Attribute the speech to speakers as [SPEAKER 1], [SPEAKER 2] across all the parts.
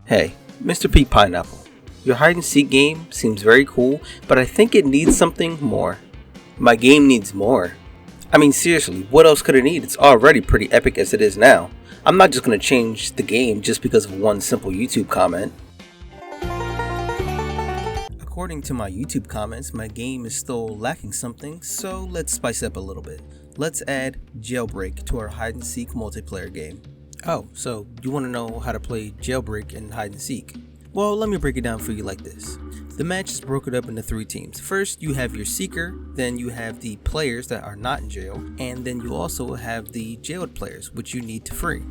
[SPEAKER 1] Hey, Mr. Pete Pineapple. Your hide and seek game seems very cool, but I think it needs something more. My game needs more. I mean, seriously, what else could it need? It's already pretty epic as it is now. I'm not just going to change the game just because of one simple YouTube comment. According to my YouTube comments, my game is still lacking something, so let's spice it up a little bit. Let's add jailbreak to our hide and seek multiplayer game. Oh, so you want to know how to play jailbreak and hide and seek? Well, let me break it down for you like this. The match is broken up into 3 teams. First, you have your seeker, then you have the players that are not in jail, and then you also have the jailed players, which you need to free.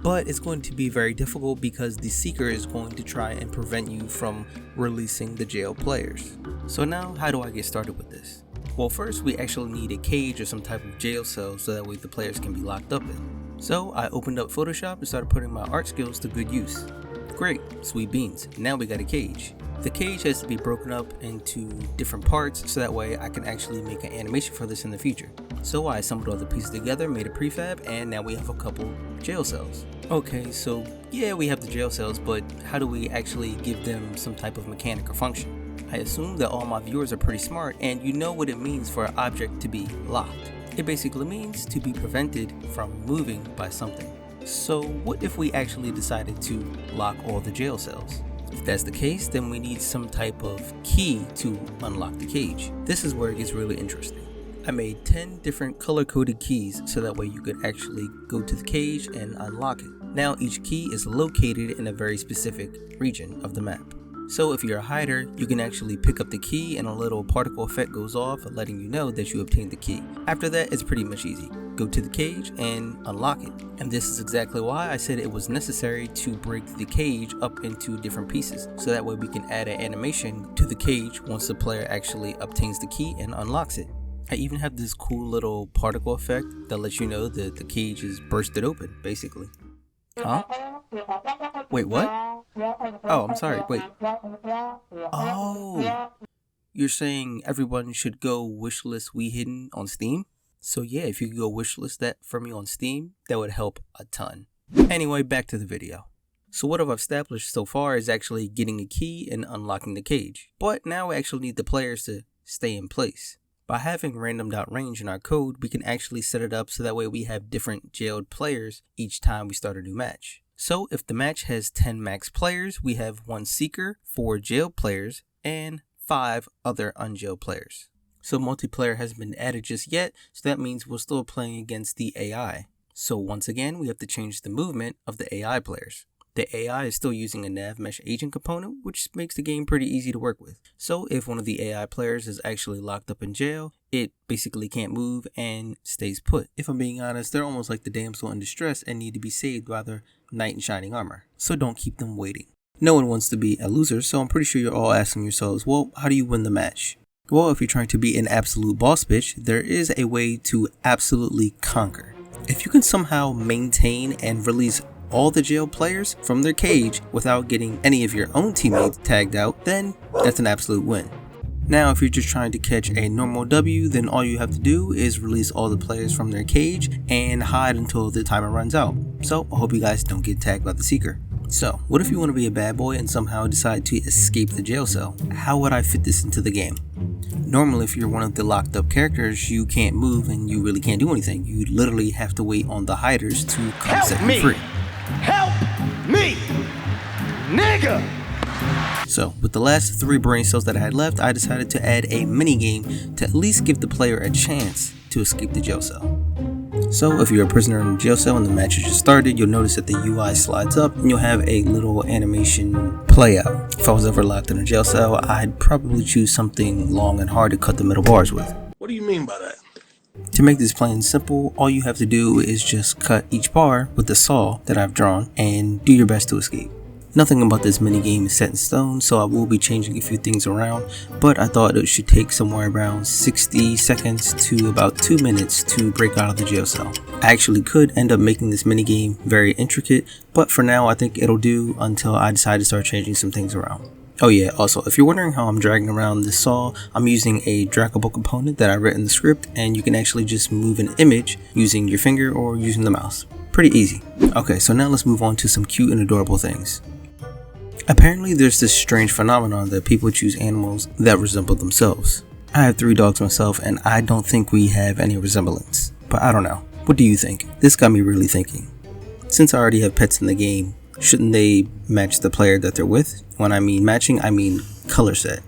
[SPEAKER 1] But it's going to be very difficult because the seeker is going to try and prevent you from releasing the jailed players. So now, how do I get started with this? Well, first we actually need a cage or some type of jail cell so that way the players can be locked up in. So I opened up Photoshop and started putting my art skills to good use. Great, sweet beans, now we got a cage. The cage has to be broken up into different parts so that way I can actually make an animation for this in the future. So I assembled all the pieces together, made a prefab, and now we have a couple jail cells. Okay, so yeah, we have the jail cells, but how do we actually give them some type of mechanic or function? I assume that all my viewers are pretty smart and you know what it means for an object to be locked. It basically means to be prevented from moving by something. So what if we actually decided to lock all the jail cells? If that's the case, then we need some type of key to unlock the cage. This is where it gets really interesting. I made 10 different color-coded keys so that way you could actually go to the cage and unlock it. Now each key is located in a very specific region of the map. So if you're a hider, you can actually pick up the key and a little particle effect goes off letting you know that you obtained the key. After that, it's pretty much easy. Go to the cage and unlock it. And this is exactly why I said it was necessary to break the cage up into different pieces. So that way we can add an animation to the cage once the player actually obtains the key and unlocks it. I even have this cool little particle effect that lets you know that the cage is bursted open, basically. Huh? Wait, what? Oh, I'm sorry, wait. Oh! You're saying everyone should go wishlist We Hidden on Steam? So yeah, if you could go wishlist that for me on Steam, that would help a ton. Anyway, back to the video. So what I've established so far is actually getting a key and unlocking the cage. But now we actually need the players to stay in place. By having random.range in our code, we can actually set it up so that way we have different jailed players each time we start a new match. So if the match has 10 max players, we have 1 seeker, 4 jailed players, and 5 other unjailed players. So multiplayer hasn't been added just yet, so that means we're still playing against the AI. So once again, we have to change the movement of the AI players. The AI is still using a nav mesh agent component, which makes the game pretty easy to work with. So if one of the AI players is actually locked up in jail, it basically can't move and stays put. If I'm being honest, they're almost like the damsel in distress and need to be saved by their knight in shining armor. So don't keep them waiting. No one wants to be a loser, so I'm pretty sure you're all asking yourselves, well, how do you win the match? Well, if you're trying to be an absolute boss bitch, there is a way to absolutely conquer. If you can somehow maintain and release all the jail players from their cage without getting any of your own teammates tagged out, then that's an absolute win. Now, if you're just trying to catch a normal W, then all you have to do is release all the players from their cage and hide until the timer runs out. So I hope you guys don't get tagged by the seeker. So what if you want to be a bad boy and somehow decide to escape the jail cell? How would I fit this into the game? Normally, if you're one of the locked up characters, you can't move and you really can't do anything. You literally have to wait on the hiders to come set you free.
[SPEAKER 2] Help me, nigga!
[SPEAKER 1] So with the last 3 brain cells that I had left, I decided to add a mini game to at least give the player a chance to escape the jail cell. So if you're a prisoner in the jail cell and the match has just started, you'll notice that the UI slides up and you'll have a little animation play out. If I was ever locked in a jail cell, I'd probably choose something long and hard to cut the middle bars with.
[SPEAKER 2] What do you mean by that?
[SPEAKER 1] To make this plain and simple, all you have to do is just cut each bar with the saw that I've drawn and do your best to escape. Nothing about this minigame is set in stone, so I will be changing a few things around, but I thought it should take somewhere around 60 seconds to about 2 minutes to break out of the jail cell. I actually could end up making this minigame very intricate, but for now I think it'll do until I decide to start changing some things around. Oh yeah, also, if you're wondering how I'm dragging around this saw, I'm using a draggable component that I wrote in the script, and you can actually just move an image using your finger or using the mouse. Pretty easy. Okay, so now let's move on to some cute and adorable things. Apparently there's this strange phenomenon that people choose animals that resemble themselves. I have 3 dogs myself and I don't think we have any resemblance, but I don't know. What do you think? This got me really thinking. Since I already have pets in the game, shouldn't they match the player that they're with? When I mean matching, I mean color set.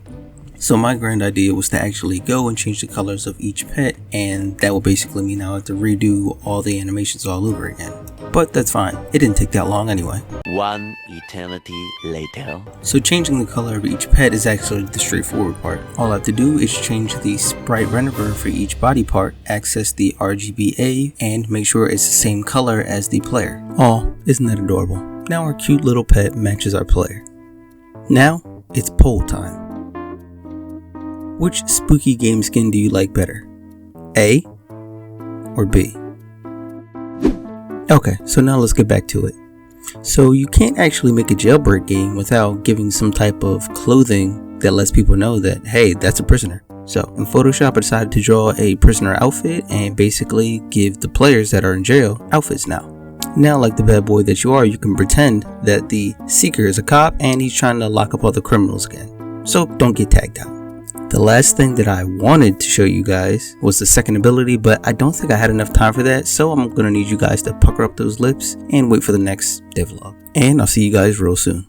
[SPEAKER 1] So my grand idea was to actually go and change the colors of each pet, and that will basically mean I have to redo all the animations all over again. But that's fine, it didn't take that long anyway.
[SPEAKER 3] One eternity later.
[SPEAKER 1] So changing the color of each pet is actually the straightforward part. All I have to do is change the sprite renderer for each body part, access the RGBA, and make sure it's the same color as the player. Oh, isn't that adorable? Now our cute little pet matches our player. Now, it's poll time. Which spooky game skin do you like better? A or B? Okay, so now let's get back to it. So you can't actually make a jailbreak game without giving some type of clothing that lets people know that, hey, that's a prisoner. So in Photoshop, I decided to draw a prisoner outfit and basically give the players that are in jail outfits now. Now, like the bad boy that you are, you can pretend that the seeker is a cop and he's trying to lock up all the criminals again. So don't get tagged out. The last thing that I wanted to show you guys was the second ability, but I don't think I had enough time for that, so I'm gonna need you guys to pucker up those lips and wait for the next devlog. And I'll see you guys real soon.